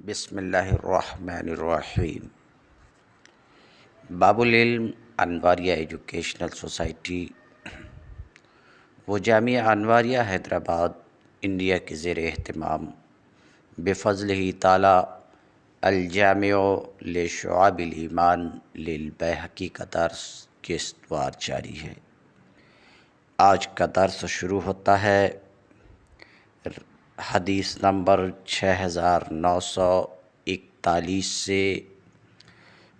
بسم اللہ الرحمن الرحیم۔ باب العلم انواریہ ایجوکیشنل سوسائٹی و جامعہ انواریہ حیدرآباد انڈیا کے زیر اہتمام بفضلہ تعالی الجامع لشعب الایمان للبیہقی کا درس کے استوار جاری ہے۔ آج کا درس شروع ہوتا ہے حدیث نمبر 6941 سے،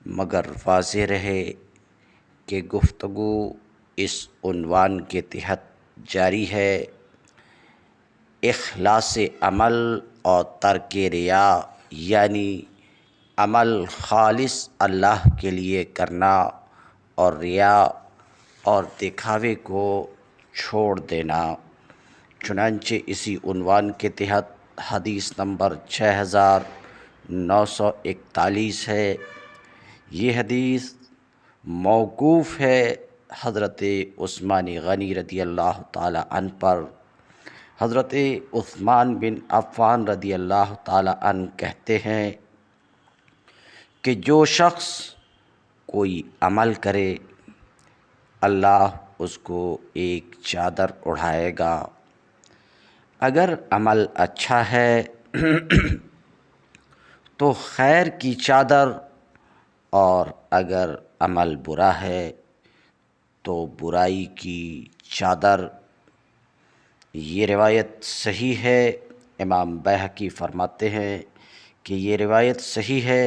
مگر واضح رہے کہ گفتگو اس عنوان کے تحت جاری ہے: اخلاص عمل اور ترک ریا، یعنی عمل خالص اللہ کے لیے کرنا اور ریا اور دکھاوے کو چھوڑ دینا۔ چنانچہ اسی عنوان کے تحت حدیث نمبر 6941 ہے۔ یہ حدیث موقوف ہے حضرت عثمان غنی رضی اللہ تعالی عنہ پر۔ حضرت عثمان بن عفان رضی اللہ تعالی عنہ کہتے ہیں کہ جو شخص کوئی عمل کرے، اللہ اس کو ایک چادر اڑھائے گا۔ اگر عمل اچھا ہے تو خیر کی چادر، اور اگر عمل برا ہے تو برائی کی چادر۔ یہ روایت صحیح ہے۔ امام بیہقی فرماتے ہیں کہ یہ روایت صحیح ہے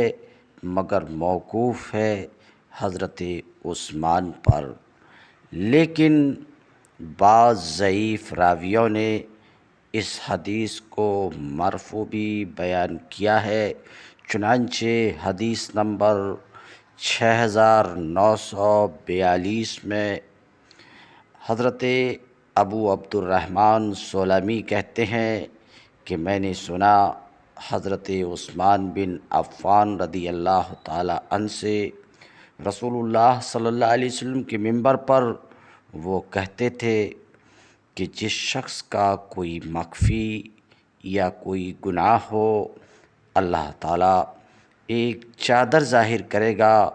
مگر موقوف ہے حضرت عثمان پر، لیکن بعض ضعیف راویوں نے اس حدیث کو مرفوع بھی بیان کیا ہے۔ چنانچہ حدیث نمبر 6942 میں حضرت ابو عبد الرحمن سلمی کہتے ہیں کہ میں نے سنا حضرت عثمان بن عفان رضی اللہ تعالی عنہ سے رسول اللہ صلی اللہ علیہ وسلم کے منبر پر وہ کہتے تھے کہ جس شخص کا کوئی مخفی یا کوئی گناہ ہو، اللہ تعالیٰ ایک چادر ظاہر کرے گا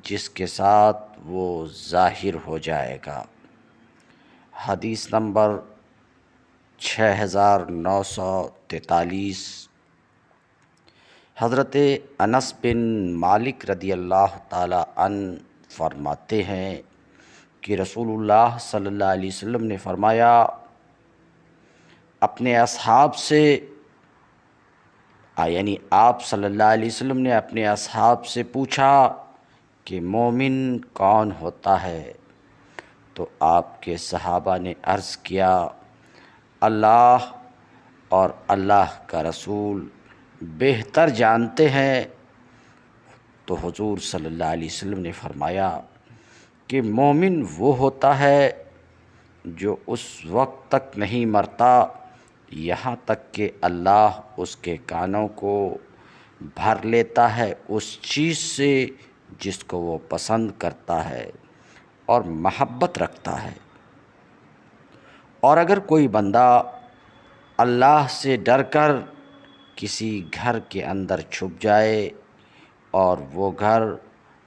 جس کے ساتھ وہ ظاہر ہو جائے گا۔ حدیث نمبر 6943 حضرت انس بن مالک رضی اللہ تعالی عنہ فرماتے ہیں کہ رسول اللہ صلی اللہ علیہ وسلم نے فرمایا، اپنے اصحاب سے یعنی آپ صلی اللہ علیہ وسلم نے اپنے اصحاب سے پوچھا کہ مومن کون ہوتا ہے؟ تو آپ کے صحابہ نے عرض کیا، اللہ اور اللہ کا رسول بہتر جانتے ہیں۔ تو حضور صلی اللہ علیہ وسلم نے فرمایا کہ مومن وہ ہوتا ہے جو اس وقت تک نہیں مرتا یہاں تک کہ اللہ اس کے کانوں کو بھر لیتا ہے اس چیز سے جس کو وہ پسند کرتا ہے اور محبت رکھتا ہے۔ اور اگر کوئی بندہ اللہ سے ڈر کر کسی گھر کے اندر چھپ جائے اور وہ گھر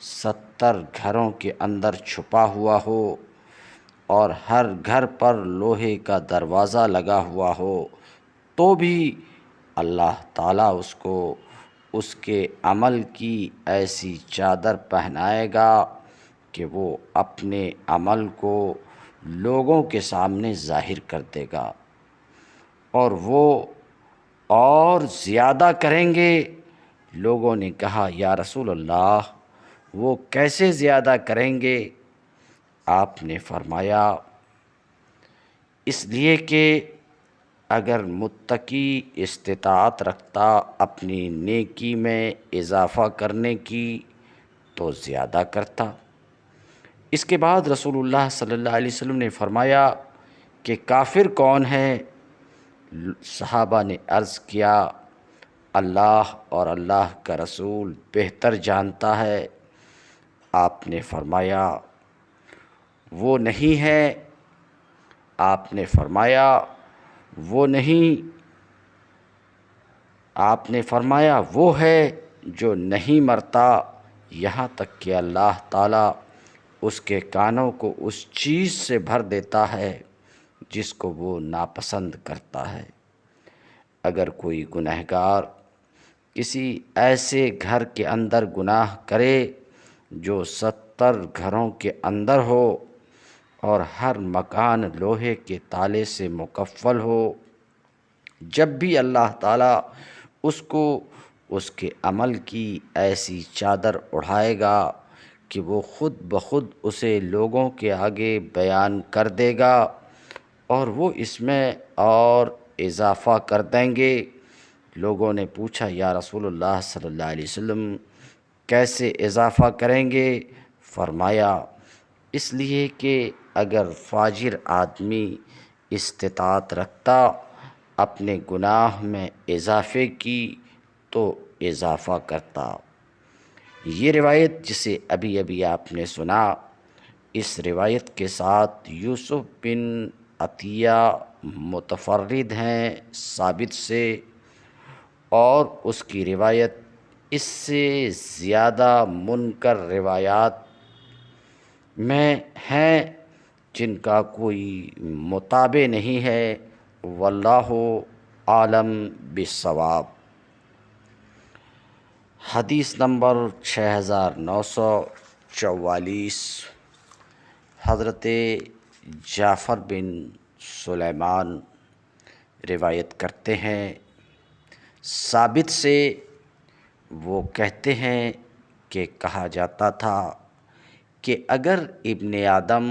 70 گھروں کے اندر چھپا ہوا ہو اور ہر گھر پر لوہے کا دروازہ لگا ہوا ہو، تو بھی اللہ تعالیٰ اس کو اس کے عمل کی ایسی چادر پہنائے گا کہ وہ اپنے عمل کو لوگوں کے سامنے ظاہر کر دے گا، اور وہ اور زیادہ کریں گے۔ لوگوں نے کہا، یا رسول اللہ، وہ کیسے زیادہ کریں گے؟ آپ نے فرمایا، اس لیے کہ اگر متقی استطاعت رکھتا اپنی نیکی میں اضافہ کرنے کی تو زیادہ کرتا۔ اس کے بعد رسول اللہ صلی اللہ علیہ وسلم نے فرمایا کہ کافر کون ہے؟ صحابہ نے عرض کیا، اللہ اور اللہ کا رسول بہتر جانتا ہے۔ آپ نے فرمایا، وہ نہیں ہے۔ آپ نے فرمایا، وہ نہیں آپ نے فرمایا وہ ہے جو نہیں مرتا یہاں تک کہ اللہ تعالیٰ اس کے کانوں کو اس چیز سے بھر دیتا ہے جس کو وہ ناپسند کرتا ہے۔ اگر کوئی گنہگار کسی ایسے گھر کے اندر گناہ کرے جو 70 گھروں کے اندر ہو اور ہر مکان لوہے کے تالے سے مقفل ہو، جب بھی اللہ تعالیٰ اس کو اس کے عمل کی ایسی چادر اڑھائے گا کہ وہ خود بخود اسے لوگوں کے آگے بیان کر دے گا، اور وہ اس میں اور اضافہ کر دیں گے۔ لوگوں نے پوچھا یا رسول اللہ صلی اللہ علیہ وسلم کیسے اضافہ کریں گے؟ فرمایا اس لیے کہ اگر فاجر آدمی استطاعت رکھتا اپنے گناہ میں اضافے کی تو اضافہ کرتا۔ یہ روایت جسے ابھی ابھی آپ نے سنا، اس روایت کے ساتھ یوسف بن عطیہ متفرد ہیں ثابت سے، اور اس کی روایت اس سے زیادہ منکر روایات میں ہیں جن کا کوئی متابع نہیں ہے۔ واللہ عالم بالصواب۔ حدیث نمبر 6944، حضرت جعفر بن سلیمان روایت کرتے ہیں ثابت سے، وہ کہتے ہیں کہ کہا جاتا تھا کہ اگر ابن آدم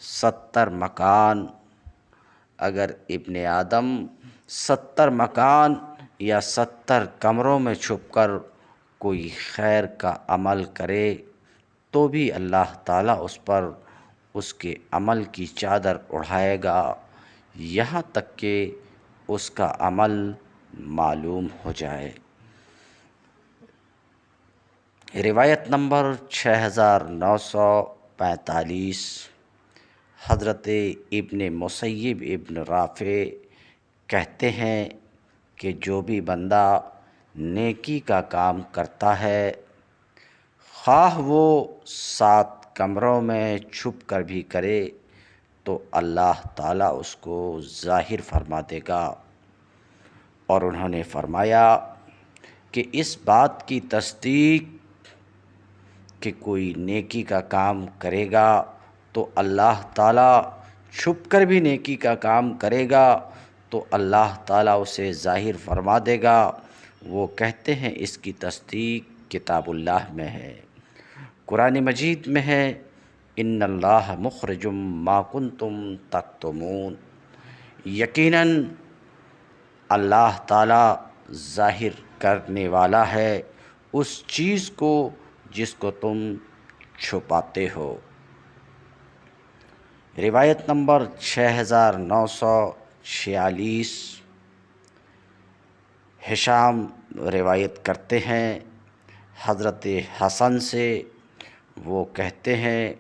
70 مکان یا 70 کمروں میں چھپ کر کوئی خیر کا عمل کرے تو بھی اللہ تعالیٰ اس پر اس کے عمل کی چادر اڑھائے گا یہاں تک کہ اس کا عمل معلوم ہو جائے۔ روایت نمبر 6945، حضرت ابن مسیب ابن رافع کہتے ہیں کہ جو بھی بندہ نیکی کا کام کرتا ہے، خواہ وہ 7 کمروں میں چھپ کر بھی کرے، تو اللہ تعالیٰ اس کو ظاہر فرما دے گا۔ اور انہوں نے فرمایا کہ اس بات کی تصدیق کہ کوئی نیکی کا کام کرے گا تو اللہ تعالیٰ چھپ کر بھی نیکی کا کام کرے گا تو اللہ تعالیٰ اسے ظاہر فرما دے گا۔ وہ کہتے ہیں اس کی تصدیق کتاب اللہ میں ہے، قرآن مجید میں ہے، ان اللہ مخرج ما کنتم تکتمون۔ یقیناً اللہ تعالیٰ ظاہر کرنے والا ہے اس چیز کو جس کو تم چھپاتے ہو۔ روایت نمبر 6946، ہشام روایت کرتے ہیں حضرت حسن سے، وہ کہتے ہیں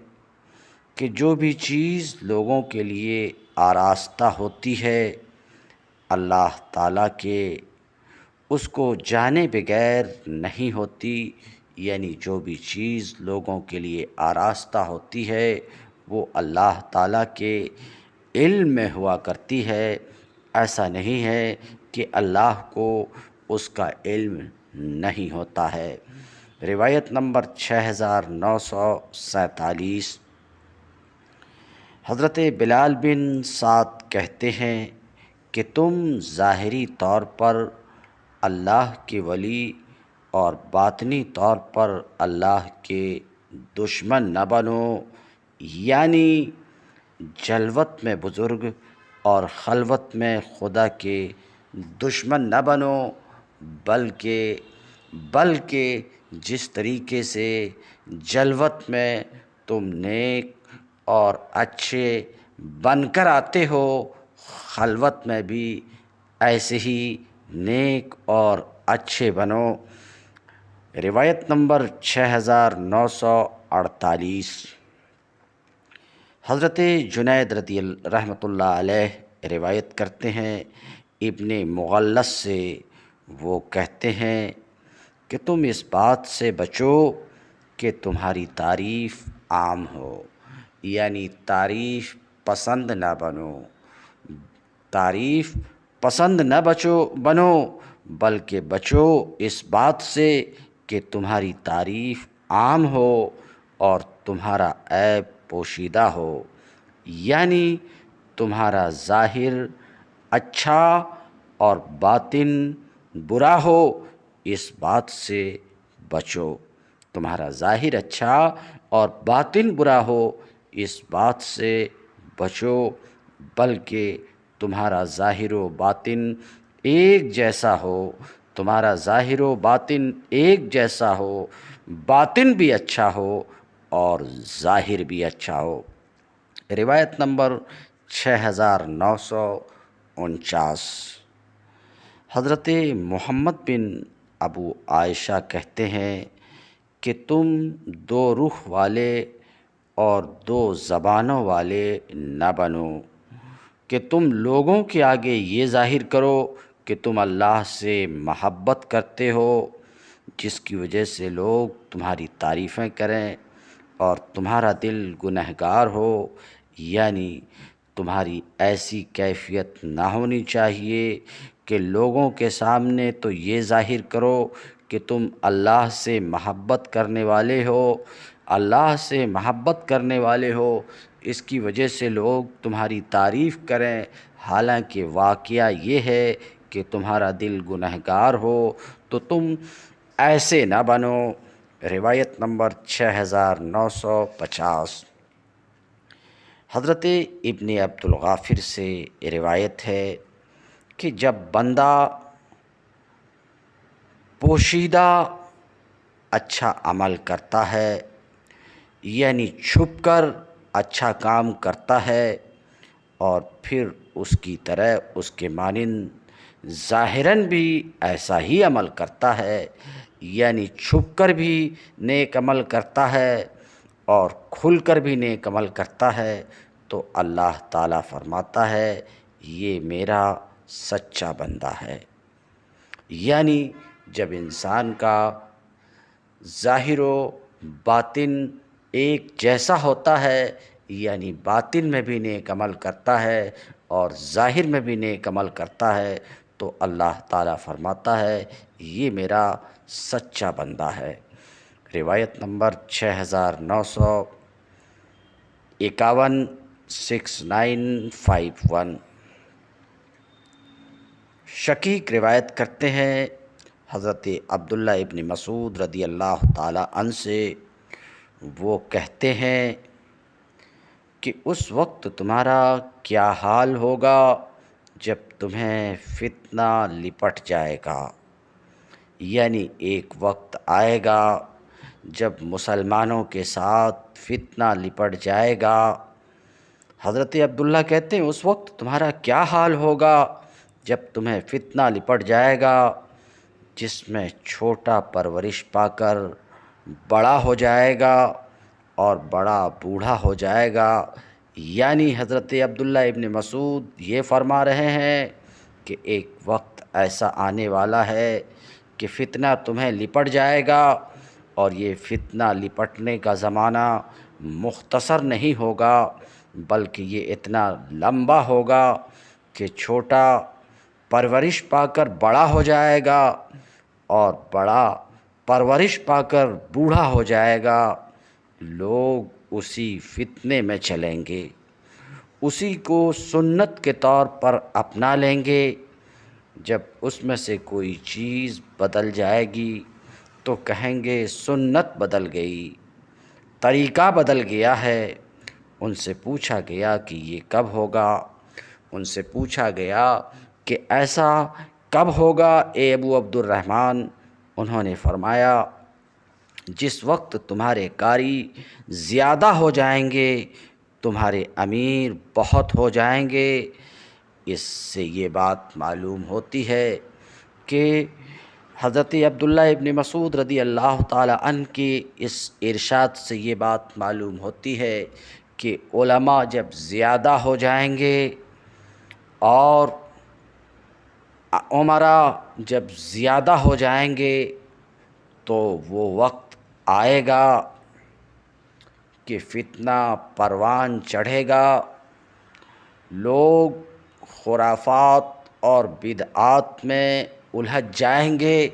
کہ جو بھی چیز لوگوں کے لیے آراستہ ہوتی ہے اللہ تعالیٰ کے اس کو جانے بغیر نہیں ہوتی، یعنی جو بھی چیز لوگوں کے لیے آراستہ ہوتی ہے وہ اللہ تعالیٰ کے علم میں ہوا کرتی ہے۔ ایسا نہیں ہے کہ اللہ کو اس کا علم نہیں ہوتا ہے۔ روایت نمبر 6947، حضرت بلال بن سعد کہتے ہیں کہ تم ظاہری طور پر اللہ کے ولی اور باطنی طور پر اللہ کے دشمن نہ بنو، یعنی جلوت میں بزرگ اور خلوت میں خدا کے دشمن نہ بنو، بلکہ جس طریقے سے جلوت میں تم نیک اور اچھے بن کر آتے ہو، خلوت میں بھی ایسے ہی نیک اور اچھے بنو۔ روایت نمبر 6948، حضرت جنید رحمۃ اللہ علیہ روایت کرتے ہیں ابن مغلس سے، وہ کہتے ہیں کہ تم اس بات سے بچو کہ تمہاری تعریف عام ہو، یعنی تعریف پسند نہ بنو، تعریف پسند نہ بنو، بلکہ بچو اس بات سے کہ تمہاری تعریف عام ہو اور تمہارا عیب پوشیدہ ہو، یعنی تمہارا ظاہر اچھا اور باطن برا ہو، اس بات سے بچو۔ تمہارا ظاہر اچھا اور باطن برا ہو، اس بات سے بچو، بلکہ تمہارا ظاہر و باطن ایک جیسا ہو، تمہارا ظاہر و باطن ایک جیسا ہو، باطن بھی اچھا ہو اور ظاہر بھی اچھا ہو۔ روایت نمبر 6949۔ حضرت محمد بن ابو عائشہ کہتے ہیں کہ تم دو رخ والے اور دو زبانوں والے نہ بنو کہ تم لوگوں کے آگے یہ ظاہر کرو کہ تم اللہ سے محبت کرتے ہو، جس کی وجہ سے لوگ تمہاری تعریفیں کریں، اور تمہارا دل گنہگار ہو، یعنی تمہاری ایسی کیفیت نہ ہونی چاہیے کہ لوگوں کے سامنے تو یہ ظاہر کرو کہ تم اللہ سے محبت کرنے والے ہو، اللہ سے محبت کرنے والے ہو، اس کی وجہ سے لوگ تمہاری تعریف کریں، حالانکہ واقعہ یہ ہے کہ تمہارا دل گنہگار ہو، تو تم ایسے نہ بنو۔ روایت نمبر 6950۔ حضرت ابن عبد الغافر سے روایت ہے کہ جب بندہ پوشیدہ اچھا عمل کرتا ہے، یعنی چھپ کر اچھا کام کرتا ہے، اور پھر اس کی طرح اس کے مانند ظاہراً بھی ایسا ہی عمل کرتا ہے، یعنی چھپ کر بھی نیک عمل کرتا ہے اور کھل کر بھی نیک عمل کرتا ہے، تو اللہ تعالیٰ فرماتا ہے یہ میرا سچا بندہ ہے۔ یعنی جب انسان کا ظاہر و باطن ایک جیسا ہوتا ہے، یعنی باطن میں بھی نیک عمل کرتا ہے اور ظاہر میں بھی نیک عمل کرتا ہے، تو اللہ تعالیٰ فرماتا ہے یہ میرا سچا بندہ ہے۔ روایت نمبر 6951، 6951۔ شقیق روایت کرتے ہیں حضرت عبداللہ ابن مسعود رضی اللہ تعالیٰ عنہ سے، وہ کہتے ہیں کہ اس وقت تمہارا کیا حال ہوگا جب تمہیں فتنہ لپٹ جائے گا، یعنی ایک وقت آئے گا جب مسلمانوں کے ساتھ فتنہ لپٹ جائے گا۔ حضرت عبداللہ کہتے ہیں اس وقت تمہارا کیا حال ہوگا جب تمہیں فتنہ لپٹ جائے گا، جس میں چھوٹا پرورش پا کر بڑا ہو جائے گا اور بڑا بوڑھا ہو جائے گا۔ یعنی حضرت عبداللہ ابن مسعود یہ فرما رہے ہیں کہ ایک وقت ایسا آنے والا ہے کہ فتنہ تمہیں لپٹ جائے گا، اور یہ فتنہ لپٹنے کا زمانہ مختصر نہیں ہوگا، بلکہ یہ اتنا لمبا ہوگا کہ چھوٹا پرورش پا کر بڑا ہو جائے گا اور بڑا پرورش پا کر بوڑھا ہو جائے گا۔ لوگ اسی فتنے میں چلیں گے، اسی کو سنت کے طور پر اپنا لیں گے۔ جب اس میں سے کوئی چیز بدل جائے گی تو کہیں گے سنت بدل گئی، طریقہ بدل گیا ہے۔ ان سے پوچھا گیا کہ یہ کب ہوگا؟ ان سے پوچھا گیا کہ ایسا کب ہوگا اے ابو عبد الرحمن؟ انہوں نے فرمایا جس وقت تمہارے قاری زیادہ ہو جائیں گے، تمہارے امیر بہت ہو جائیں گے۔ اس سے یہ بات معلوم ہوتی ہے کہ حضرت عبداللہ ابن مسعود رضی اللہ تعالی عنہ کی اس ارشاد سے یہ بات معلوم ہوتی ہے کہ علماء جب زیادہ ہو جائیں گے اور عمرا جب زیادہ ہو جائیں گے تو وہ وقت آئے گا کہ فتنہ پروان چڑھے گا، لوگ خرافات اور بدعات میں الجھ جائیں گے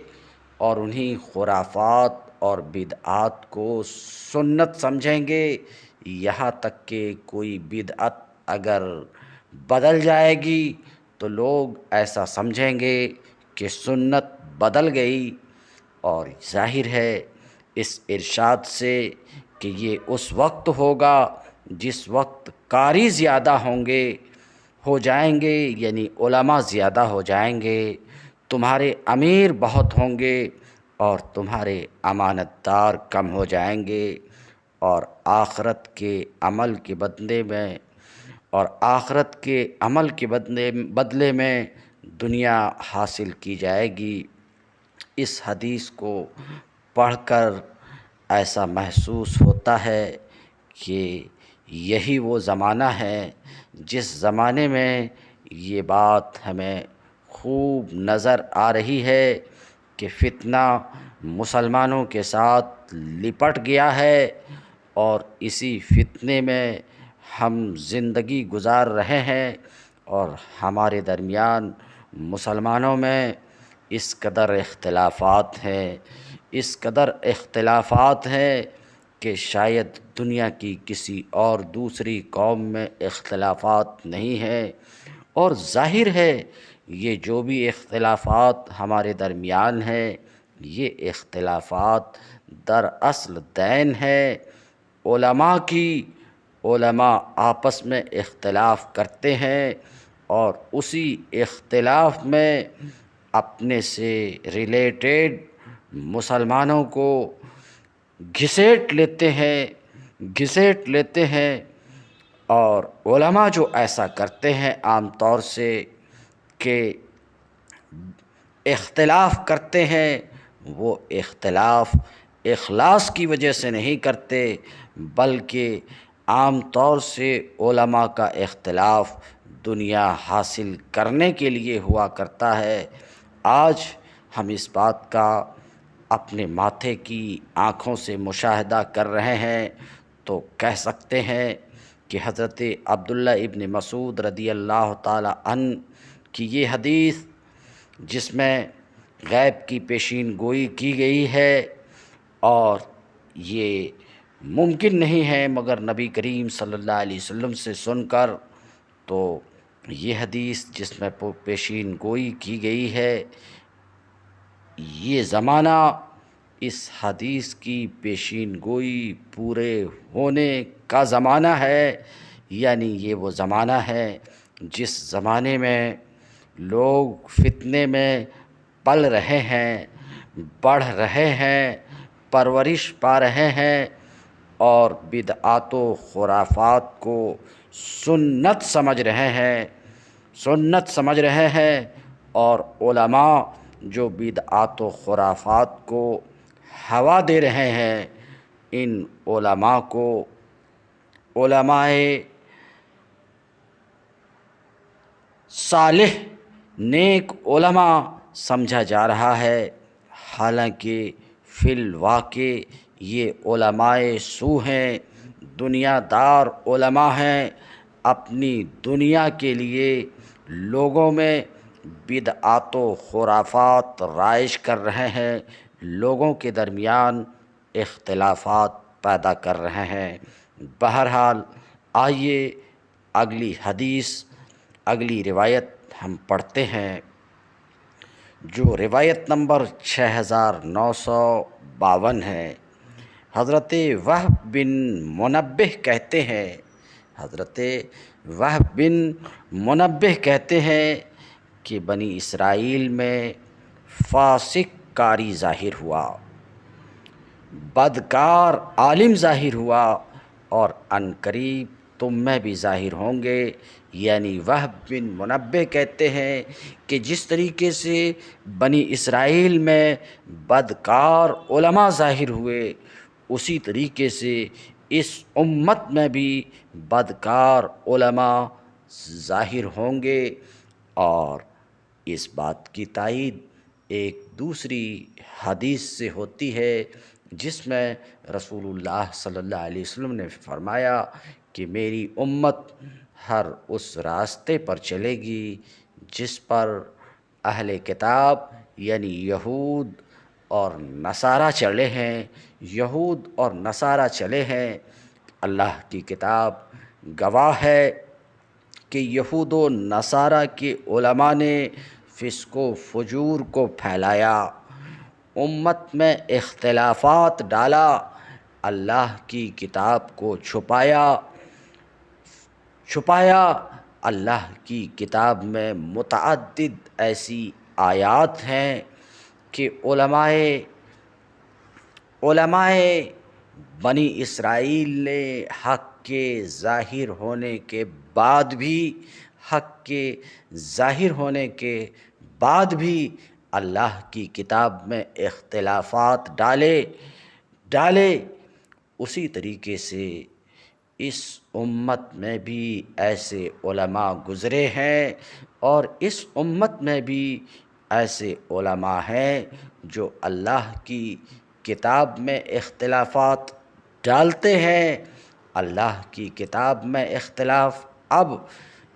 اور انہی خرافات اور بدعات کو سنت سمجھیں گے، یہاں تک کہ کوئی بدعت اگر بدل جائے گی تو لوگ ایسا سمجھیں گے کہ سنت بدل گئی۔ اور ظاہر ہے اس ارشاد سے کہ یہ اس وقت ہوگا جس وقت قاری زیادہ ہو جائیں گے، یعنی علماء زیادہ ہو جائیں گے، تمہارے امیر بہت ہوں گے اور تمہارے امانت دار کم ہو جائیں گے، اور آخرت کے عمل کے بدلے میں دنیا حاصل کی جائے گی۔ اس حدیث کو پڑھ کر ایسا محسوس ہوتا ہے کہ یہی وہ زمانہ ہے جس زمانے میں یہ بات ہمیں خوب نظر آ رہی ہے کہ فتنہ مسلمانوں کے ساتھ لپٹ گیا ہے، اور اسی فتنے میں ہم زندگی گزار رہے ہیں، اور ہمارے درمیان مسلمانوں میں اس قدر اختلافات ہیں کہ شاید دنیا کی کسی اور دوسری قوم میں اختلافات نہیں ہیں۔ اور ظاہر ہے یہ جو بھی اختلافات ہمارے درمیان ہیں، یہ اختلافات دراصل دین ہے علماء کی۔ علماء آپس میں اختلاف کرتے ہیں اور اسی اختلاف میں اپنے سے ریلیٹڈ مسلمانوں کو گھسیٹ لیتے ہیں، اور علماء جو ایسا کرتے ہیں عام طور سے کہ اختلاف کرتے ہیں، وہ اختلاف اخلاص کی وجہ سے نہیں کرتے، بلکہ عام طور سے علماء کا اختلاف دنیا حاصل کرنے کے لیے ہوا کرتا ہے۔ آج ہم اس بات کا اپنے ماتھے کی آنکھوں سے مشاہدہ کر رہے ہیں تو کہہ سکتے ہیں کہ حضرت عبداللہ ابن مسعود رضی اللہ تعالی عنہ کی یہ حدیث، جس میں غیب کی پیشین گوئی کی گئی ہے، اور یہ ممکن نہیں ہے مگر نبی کریم صلی اللہ علیہ وسلم سے سن کر، تو یہ حدیث جس میں پیشین گوئی کی گئی ہے، یہ زمانہ اس حدیث کی پیشین گوئی پورے ہونے کا زمانہ ہے، یعنی یہ وہ زمانہ ہے جس زمانے میں لوگ فتنے میں پل رہے ہیں، بڑھ رہے ہیں، پرورش پا رہے ہیں، اور بدعات و خرافات کو سنت سمجھ رہے ہیں، اور علماء جو بدعات و خرافات کو ہوا دے رہے ہیں، ان علماء کو علماء صالح نیک علماء سمجھا جا رہا ہے، حالانکہ فی الواقع یہ علماء سو ہیں، دنیا دار علماء ہیں، اپنی دنیا کے لیے لوگوں میں بدعات و خرافات رائج کر رہے ہیں، لوگوں کے درمیان اختلافات پیدا کر رہے ہیں۔ بہرحال آئیے اگلی روایت ہم پڑھتے ہیں، جو روایت نمبر 6952 ہے۔ حضرت وہب بن منبہ کہتے ہیں کہ بنی اسرائیل میں فاسق قاری ظاہر ہوا، بدکار عالم ظاہر ہوا، اور عنقریب تم میں بھی ظاہر ہوں گے۔ یعنی وہب بن منبہ کہتے ہیں کہ جس طریقے سے بنی اسرائیل میں بدکار علماء ظاہر ہوئے، اسی طریقے سے اس امت میں بھی بدکار علماء ظاہر ہوں گے، اور اس بات کی تائید ایک دوسری حدیث سے ہوتی ہے جس میں رسول اللہ صلی اللہ علیہ وسلم نے فرمایا کہ میری امت ہر اس راستے پر چلے گی جس پر اہل کتاب یعنی یہود اور نصارہ چلے ہیں، یہود اور نصارہ چلے ہیں۔ اللہ کی کتاب گواہ ہے کہ یہود و نصارہ کے علماء نے فسق و فجور کو پھیلایا، امت میں اختلافات ڈالا، اللہ کی کتاب کو چھپایا۔ اللہ کی کتاب میں متعدد ایسی آیات ہیں کہ علماء بنی اسرائیل نے حق کے ظاہر ہونے کے بعد بھی اللہ کی کتاب میں اختلافات ڈالے۔ اسی طریقے سے اس امت میں بھی ایسے علماء گزرے ہیں اور اس امت میں بھی ایسے علماء ہیں جو اللہ کی کتاب میں اختلافات ڈالتے ہیں۔ اللہ کی کتاب میں اختلاف اب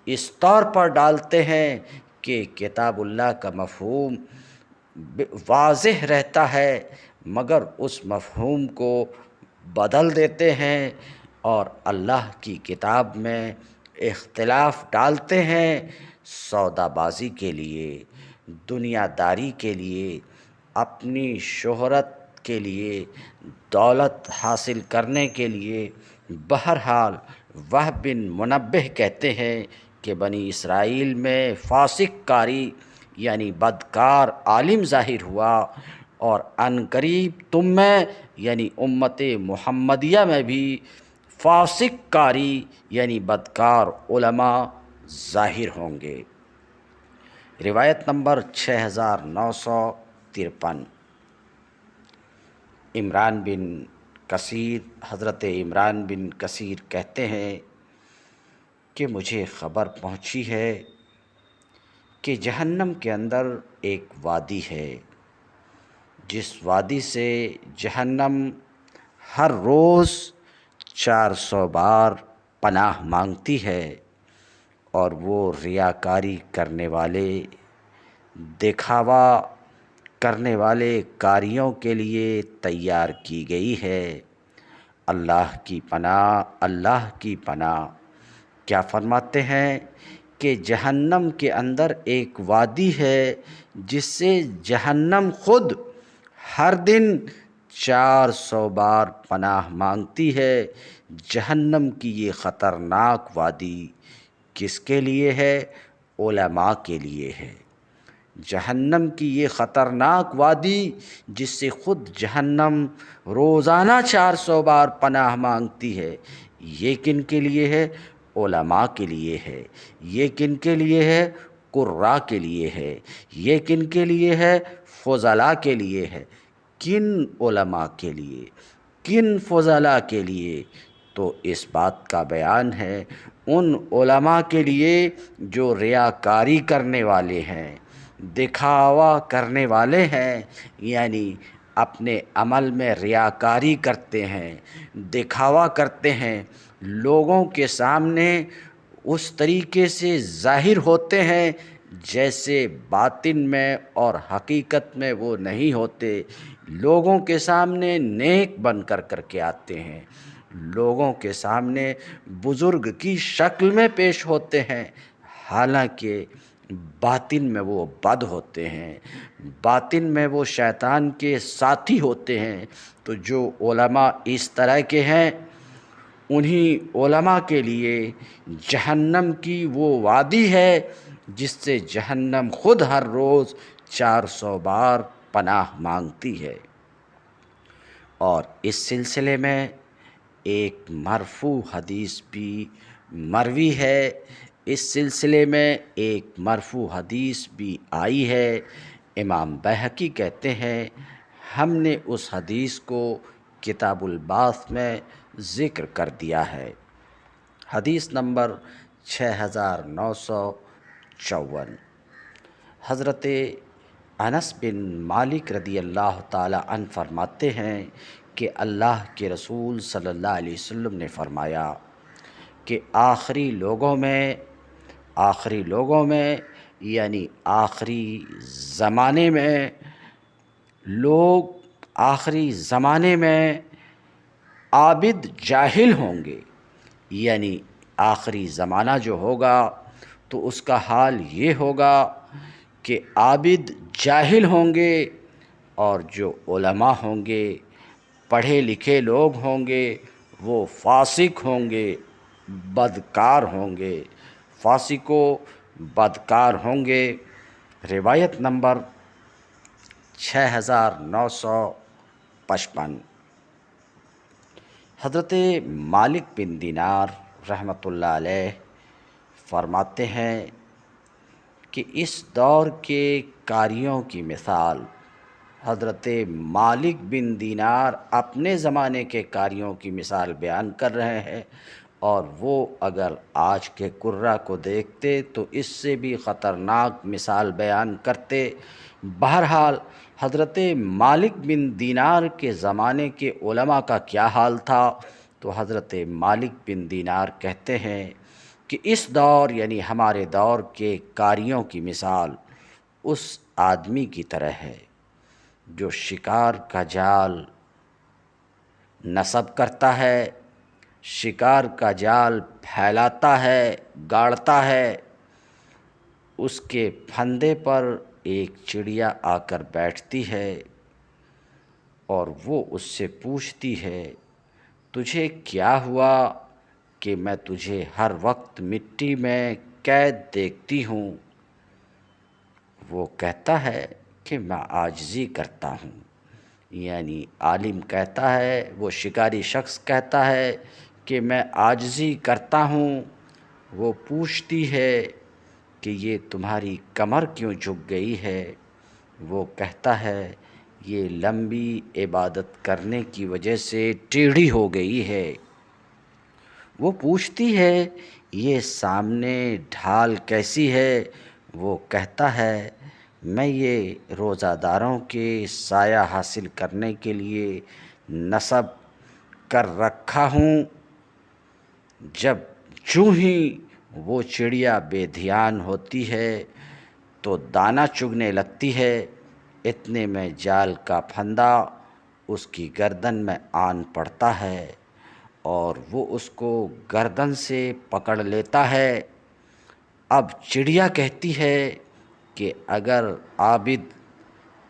اس طور پر ڈالتے ہیں کہ کتاب اللہ کا مفہوم واضح رہتا ہے مگر اس مفہوم کو بدل دیتے ہیں اور اللہ کی کتاب میں اختلاف ڈالتے ہیں سودا بازی کے لیے، دنیا داری کے لیے، اپنی شہرت کے لیے، دولت حاصل کرنے کے لیے۔ بہرحال وہب بن منبہ کہتے ہیں کہ بنی اسرائیل میں فاسق کاری یعنی بدکار عالم ظاہر ہوا اور عنقریب تم میں یعنی امت محمدیہ میں بھی فاسق کاری یعنی بدکار علماء ظاہر ہوں گے۔ روایت نمبر 6953۔ عمران بن کثیر، حضرت عمران بن کثیر کہتے ہیں کہ مجھے خبر پہنچی ہے کہ جہنم کے اندر ایک وادی ہے جس وادی سے جہنم ہر روز 400 بار پناہ مانگتی ہے اور وہ ریاکاری کرنے والے، دکھاوا کرنے والے کاریوں کے لیے تیار کی گئی ہے۔ اللہ کی پناہ، اللہ کی پناہ۔ کیا فرماتے ہیں کہ جہنم کے اندر ایک وادی ہے جس سے جہنم خود ہر دن 400 بار پناہ مانگتی ہے۔ جہنم کی یہ خطرناک وادی کس کے لیے ہے؟ علماء کے لیے ہے۔ جہنم کی یہ خطرناک وادی جس سے خود جہنم روزانہ 400 بار پناہ مانگتی ہے، یہ کن کے لیے ہے؟ علماء کے لیے ہے۔ یہ کن کے لیے ہے؟ قراء کے لیے ہے۔ یہ کن کے لیے ہے؟ فضلاء کے لیے ہے۔ کن علماء کے لیے؟ کن فضلاء کے لیے؟ تو اس بات کا بیان ہے ان علماء کے لیے جو ریاکاری کرنے والے ہیں، دکھاوا کرنے والے ہیں، یعنی اپنے عمل میں ریاکاری کرتے ہیں، دکھاوا کرتے ہیں، لوگوں کے سامنے اس طریقے سے ظاہر ہوتے ہیں جیسے باطن میں اور حقیقت میں وہ نہیں ہوتے۔ لوگوں کے سامنے نیک بن کر کے آتے ہیں، لوگوں کے سامنے بزرگ کی شکل میں پیش ہوتے ہیں، حالانکہ باطن میں وہ بد ہوتے ہیں، باطن میں وہ شیطان کے ساتھی ہوتے ہیں۔ تو جو علماء اس طرح کے ہیں انہی علماء کے لیے جہنم کی وہ وادی ہے جس سے جہنم خود ہر روز 400 بار پناہ مانگتی ہے۔ اور اس سلسلے میں ایک مرفوع حدیث بھی مروی ہے، اس سلسلے میں ایک مرفوع حدیث بھی آئی ہے۔ امام بہقی کہتے ہیں ہم نے اس حدیث کو کتاب البعث میں ذکر کر دیا ہے۔ حدیث نمبر 6954۔ حضرت انس بن مالک رضی اللہ تعالی عنہ فرماتے ہیں کہ اللہ کے رسول صلی اللہ علیہ وسلم نے فرمایا کہ آخری لوگوں میں یعنی آخری زمانے میں عابد جاہل ہوں گے، یعنی آخری زمانہ جو ہوگا تو اس کا حال یہ ہوگا کہ عابد جاہل ہوں گے، اور جو علماء ہوں گے، پڑھے لکھے لوگ ہوں گے، وہ فاسق ہوں گے، بدکار ہوں گے، فاسق و بدکار ہوں گے۔ روایت نمبر 6955۔ حضرت مالک بن دینار رحمۃ اللہ علیہ فرماتے ہیں کہ اس دور کے قاریوں کی مثال، حضرت مالک بن دینار اپنے زمانے کے قاریوں کی مثال بیان کر رہے ہیں، اور وہ اگر آج کے قرہ کو دیکھتے تو اس سے بھی خطرناک مثال بیان کرتے۔ بہرحال حضرت مالک بن دینار کے زمانے کے علماء کا کیا حال تھا؟ تو حضرت مالک بن دینار کہتے ہیں کہ اس دور یعنی ہمارے دور کے قاریوں کی مثال اس آدمی کی طرح ہے جو شکار کا جال نصب کرتا ہے، شکار کا جال پھیلاتا ہے، گاڑتا ہے، اس کے پھندے پر ایک چڑیا آ کر بیٹھتی ہے اور وہ اس سے پوچھتی ہے، تجھے کیا ہوا کہ میں تجھے ہر وقت مٹی میں قید دیکھتی ہوں؟ وہ کہتا ہے کہ میں عاجزی کرتا ہوں، یعنی عالم کہتا ہے، وہ شکاری شخص کہتا ہے کہ میں عاجزی کرتا ہوں۔ وہ پوچھتی ہے کہ یہ تمہاری کمر کیوں جھک گئی ہے؟ وہ کہتا ہے یہ لمبی عبادت کرنے کی وجہ سے ٹیڑھی ہو گئی ہے۔ وہ پوچھتی ہے یہ سامنے ڈھال کیسی ہے؟ وہ کہتا ہے میں یہ روزہ داروں کے سایہ حاصل کرنے کے لیے نصب کر رکھا ہوں۔ جوں ہی وہ چڑیا بے دھیان ہوتی ہے تو دانہ چگنے لگتی ہے، اتنے میں جال کا پھندا اس کی گردن میں آن پڑتا ہے اور وہ اس کو گردن سے پکڑ لیتا ہے۔ اب چڑیا کہتی ہے کہ اگر عابد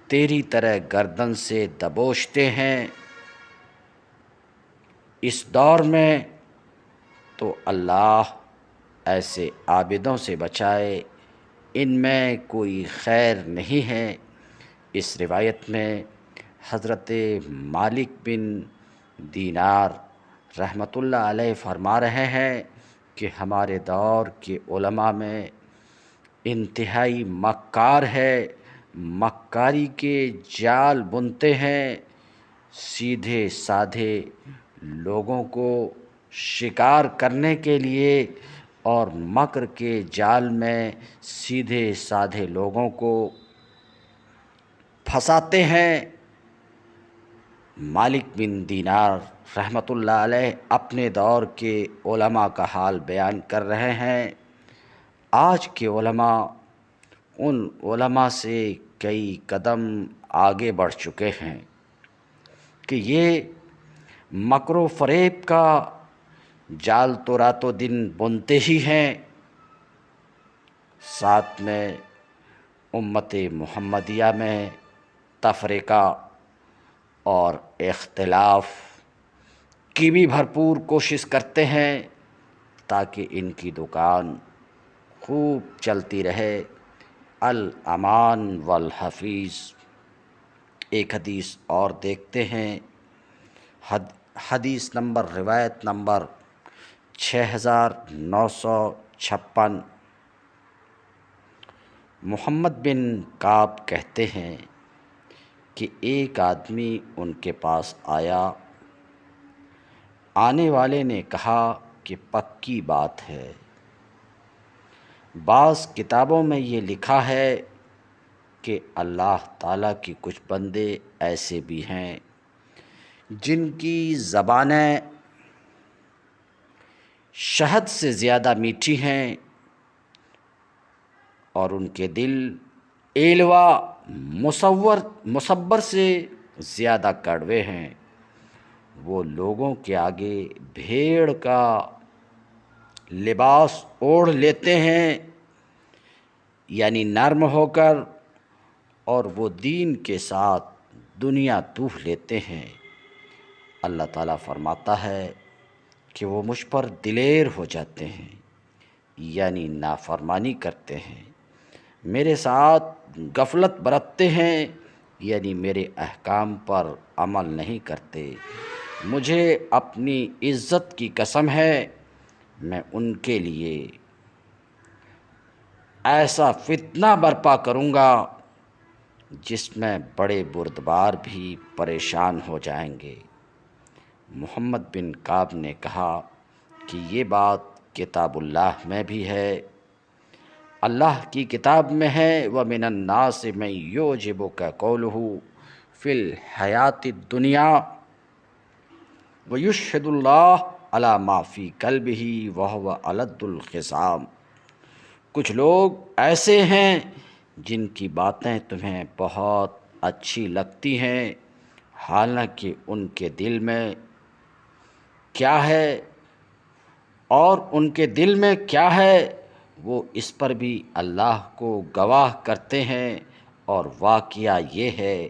تیری طرح گردن سے دبوچتے ہیں اس دور میں تو اللہ ایسے عابدوں سے بچائے، ان میں کوئی خیر نہیں ہے۔ اس روایت میں حضرت مالک بن دینار رحمۃ اللہ علیہ فرما رہے ہیں کہ ہمارے دور کے علماء میں انتہائی مکار ہے، مکاری کے جال بنتے ہیں، سیدھے سادھے لوگوں کو شکار کرنے کے لیے، اور مکر کے جال میں سیدھے سادھے لوگوں کو پھنساتے ہیں۔ مالک بن دینار رحمۃ اللہ علیہ اپنے دور کے علماء کا حال بیان کر رہے ہیں۔ آج کے علماء ان علماء سے کئی قدم آگے بڑھ چکے ہیں کہ یہ مکر و فریب کا جال تو راتوں دن بنتے ہی ہیں، ساتھ میں امت محمدیہ میں تفرقہ اور اختلاف کی بھی بھرپور کوشش کرتے ہیں تاکہ ان کی دکان خوب چلتی رہے۔ الامان والحفیظ۔ ایک حدیث اور دیکھتے ہیں، حدیث نمبر روایت نمبر 6956۔ محمد بن کعب کہتے ہیں کہ ایک آدمی ان کے پاس آیا، آنے والے نے کہا کہ پکی بات ہے، بعض کتابوں میں یہ لکھا ہے کہ اللہ تعالیٰ کی کچھ بندے ایسے بھی ہیں جن کی زبانیں شہد سے زیادہ میٹھی ہیں اور ان کے دل ایلوا مصبر سے زیادہ کڑوے ہیں۔ وہ لوگوں کے آگے بھیڑ کا لباس اوڑھ لیتے ہیں، یعنی نرم ہو کر، اور وہ دین کے ساتھ دنیا دوہ لیتے ہیں۔ اللہ تعالیٰ فرماتا ہے کہ وہ مجھ پر دلیر ہو جاتے ہیں، یعنی نافرمانی کرتے ہیں، میرے ساتھ غفلت برتتے ہیں، یعنی میرے احکام پر عمل نہیں کرتے۔ مجھے اپنی عزت کی قسم ہے، میں ان کے لیے ایسا فتنہ برپا کروں گا جس میں بڑے بردبار بھی پریشان ہو جائیں گے۔ محمد بن کعب نے کہا کہ یہ بات کتاب اللہ میں بھی ہے، اللہ کی کتاب میں ہے، وَمِنَ النَّاسِ مَن يُعْجِبُكَ قَوْلُهُ فِي الْحَيَاةِ الدُّنْيَا وَيُشْهِدُ اللَّهَ عَلَى مَا فِي قَلْبِهِ وَهُوَ أَلَدُّ الْخِصَامِ۔ کچھ لوگ ایسے ہیں جن کی باتیں تمہیں بہت اچھی لگتی ہیں، حالانکہ ان کے دل میں کیا ہے اور ان کے دل میں کیا ہے وہ اس پر بھی اللہ کو گواہ کرتے ہیں، اور واقعہ یہ ہے،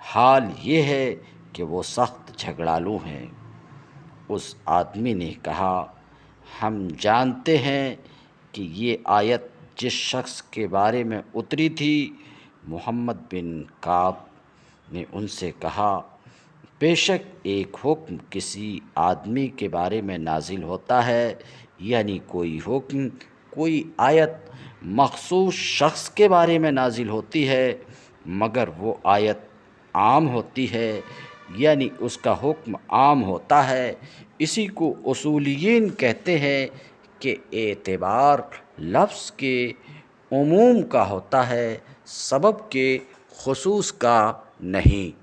حال یہ ہے کہ وہ سخت جھگڑالو ہیں۔ اس آدمی نے کہا، ہم جانتے ہیں کہ یہ آیت جس شخص کے بارے میں اتری تھی۔ محمد بن کعب نے ان سے کہا، بے شک ایک حکم کسی آدمی کے بارے میں نازل ہوتا ہے، یعنی کوئی حکم، کوئی آیت مخصوص شخص کے بارے میں نازل ہوتی ہے، مگر وہ آیت عام ہوتی ہے، یعنی اس کا حکم عام ہوتا ہے۔ اسی کو اصولیین کہتے ہیں کہ اعتبار لفظ کے عموم کا ہوتا ہے، سبب کے خصوص کا نہیں۔